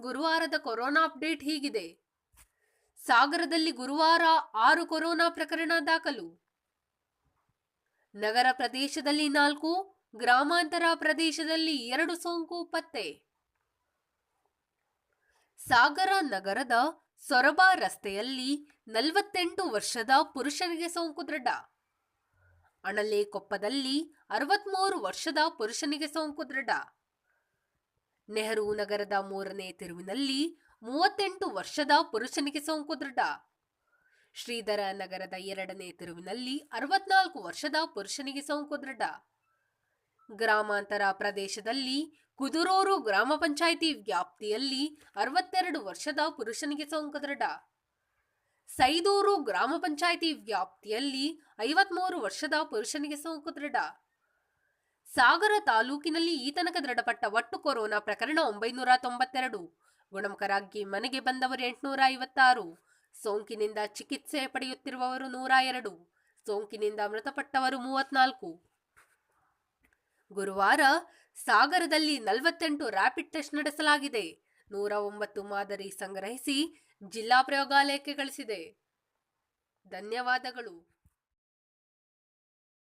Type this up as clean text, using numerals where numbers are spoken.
ಗುರುವಾರದ corona update ಹೀಗಿದೆ. ಸಾಗರದಲ್ಲಿ ಗುರುವಾರ 6 ಕೊರೋನಾ ಪ್ರಕರಣ ದಾಖಲು. ನಗರ ಪ್ರದೇಶದಲ್ಲಿ 4, ಗ್ರಾಮಾಂತರ ಪ್ರದೇಶದಲ್ಲಿ 2 ಸೋಂಕು ಪತ್ತೆ. ಸಾಗರ ನಗರದ ಸೊರಬ ರಸ್ತೆಯಲ್ಲಿ 48 ವರ್ಷದ ಪುರುಷನಿಗೆ ಸೋಂಕು ದೃಢ. ಅಣಲೇಕೊಪ್ಪದಲ್ಲಿ 63 ವರ್ಷದ ಪುರುಷನಿಗೆ ಸೋಂಕು ದೃಢ. ನೆಹರು ನಗರದ 3ನೇ ತಿರುವಿನಲ್ಲಿ 38 ವರ್ಷದ ಪುರುಷನಿಗೆ ಸೋಂಕು ದೃಢ. ಶ್ರೀಧರ ನಗರದ 2ನೇ ತಿರುವಿನಲ್ಲಿ 64 ವರ್ಷದ ಪುರುಷನಿಗೆ ಸೋಂಕು ದೃಢ. ಗ್ರಾಮಾಂತರ ಪ್ರದೇಶದಲ್ಲಿ ಕುದುರೋರು ಗ್ರಾಮ ಪಂಚಾಯಿತಿ ವ್ಯಾಪ್ತಿಯಲ್ಲಿ 62 ವರ್ಷದ ಪುರುಷನಿಗೆ ಸೋಂಕು ದೃಢ. ಸೈದೂರು ಗ್ರಾಮ ಪಂಚಾಯಿತಿ ವ್ಯಾಪ್ತಿಯಲ್ಲಿ 53 ವರ್ಷದ ಪುರುಷನಿಗೆ ಸೋಂಕು ದೃಢ. ಸಾಗರ ತಾಲೂಕಿನಲ್ಲಿ ಈ ತನಕ ದೃಢಪಟ್ಟ ಒಟ್ಟು ಕೊರೋನಾ ಪ್ರಕರಣ 992. ಗುಣಮುಖರಾಗಿ ಮನೆಗೆ ಬಂದವರು 856. ಸೋಂಕಿನಿಂದ ಚಿಕಿತ್ಸೆ ಪಡೆಯುತ್ತಿರುವವರು 102. ಸೋಂಕಿನಿಂದ ಮೃತಪಟ್ಟವರು 34. ಗುರುವಾರ ಸಾಗರದಲ್ಲಿ 48 ರ್ಯಾಪಿಡ್ ಟೆಸ್ಟ್ ನಡೆಸಲಾಗಿದೆ. 109 ಮಾದರಿ ಸಂಗ್ರಹಿಸಿ ಜಿಲ್ಲಾ ಪ್ರಯೋಗಾಲಯಕ್ಕೆ ಕಳಿಸಿದೆ. ಧನ್ಯವಾದಗಳು.